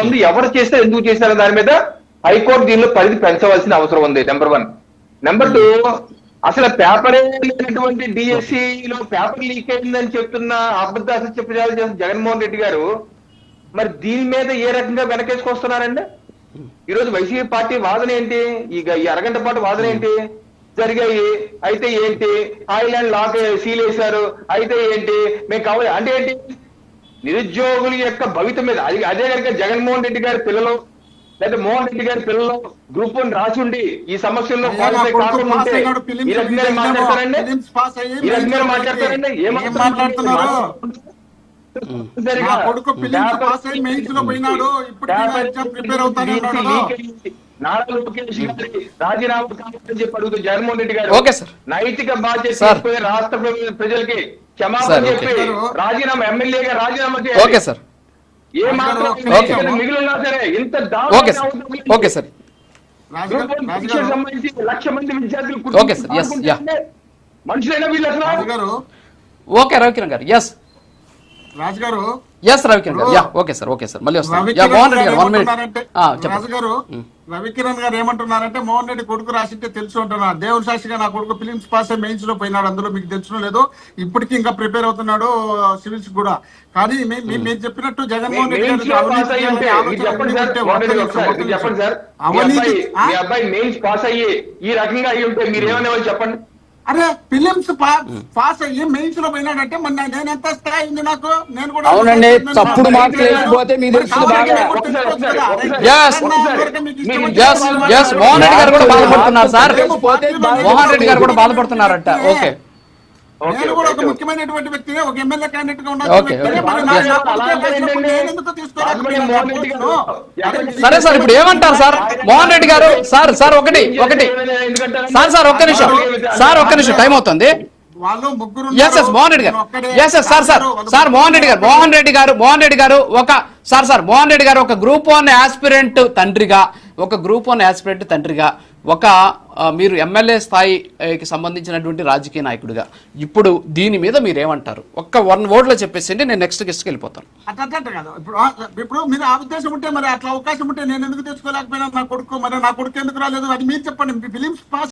ఉంది, ఎవరు చేస్తే ఎందుకు చేశారో దాని మీద హైకోర్టు దీనిలో పరిధి పెంచవలసిన అవసరం ఉంది. నెంబర్ 1. నెంబర్ 2, అసలు పేపరే లేనటువంటి డిఎస్సిలో పేపర్ లీక్ అయిందని చెప్తున్న అబద్ధాలు చెప్పాలి చేసిన జగన్మోహన్ రెడ్డి గారు మరి దీని మీద ఏ రకంగా వెనకేసుకొస్తున్నారండి? ఈ రోజు వైసీపీ పార్టీ వాదన ఏంటి? ఈ అరగంట పాటు వాదన ఏంటి? జరిగాయి అయితే ఏంటి, ఐలాండ్ లాక్ సీల్ వేశారు అయితే ఏంటి, మేము కావాలి అంటే ఏంటి? నిరుద్యోగుల యొక్క భవితం మీద అదే కనుక జగన్మోహన్ రెడ్డి గారి పిల్లలు లేదా మోహన్ రెడ్డి గారి పిల్లలు గ్రూప్ 1 రాసుండి ఈ సమస్యల్లో కాకుండా ఉంటే ఈ రకంగా మాట్లాడతారండి? ఈ రకంగా మాట్లాడతారండి? ఏం మాట్లాడుతున్నారు? నారా లోకేష్ గారి రాజీనామా కావాలని చెప్పి అడుగుతూ జగన్మోహన్ రెడ్డి గారు నైతిక బాధ్యత తీసుకుని రాష్ట్ర ప్రజలకి క్షమాపణ చెప్పి రాజీనామా ఎమ్మెల్యేగా రాజీనామా చేయాలి. ఏ మాత్రం మిగిలినా సరే ఇంత సంబంధించి 1,00,000 మంది విద్యార్థులు మనుషులైనా వీళ్ళు అసలు. ఓకే రవికిరణ్ గారు. రాజు గారు ఓకే సార్ మళ్ళీ రాజు గారు రవికిరణ్ గారు ఏమంటున్నారంటే మోహన్ రెడ్డి కొడుకు రాసింటే తెలుసు అంటున్నారు. దేవుని సాక్షిగా నా కొడుకు ఫిలిమ్స్ పాస్ అయ్యి మెయిన్స్ లో పోయినాడు, అందులో మీకు తెలుసునో లేదో, ఇప్పటికీ ఇంకా ప్రిపేర్ అవుతున్నాడు సివిల్స్ కూడా. కానీ మీరు చెప్పినట్టు జగన్మోహన్ రెడ్డి గారు అబ్బాయి మెయిన్స్ పాస్ అయ్యి ఈ రకంగా అయ్యి ఉంటే మీరేమనే చెప్పండి. అరే ఫిలిమ్స్ పాస్ అయ్యి మెయిన్స్ లో పోయినాడంటే మరి నేను ఎంత స్థాయి ఉంది నాకు? నేను కూడా అవునండి, తప్పుడు మార్కులు వేయకపోతే మీ తెలుస్తుంది బాగా. మోహన్ రెడ్డి గారు కూడా బాధపడుతున్నారు సార్, మోహన్ రెడ్డి గారు కూడా బాధపడుతున్నారట. ఓకే నేను కూడా ఒక ముఖ్యమైనటువంటి వ్యక్తి, ఒక ఎమ్మెల్యే క్యాండిడేట్ గా ఉన్నాను. సరే సార్, ఇప్పుడు ఏమంటారు సార్ మోహన్ రెడ్డి గారు? సార్ ఒకటి సార్ ఒక్క నిమిషం టైం అవుతుంది. మోహన్ రెడ్డి గారు మోహన్ రెడ్డి గారు ఒక గ్రూప్ 1 ఆస్పిరెంట్ తండ్రిగా ఒక మీరు ఎమ్మెల్యే స్థాయికి సంబంధించినటువంటి రాజకీయ నాయకుడిగా ఇప్పుడు దీని మీద మీరేమంటారు? ఒక్క 1 word లో చెప్పేసి నేను నెక్స్ట్ గెస్ట్కి వెళ్ళిపోతాను. ఇప్పుడు మీరు ఆ ఉద్దేశం ఉంటే మరి అట్లా అవకాశం ఉంటే నేను ఎందుకు తెచ్చుకోలేకపోయినా నా కొడుకు ఎందుకు రాలేదు అది మీరు చెప్పండి. Films pass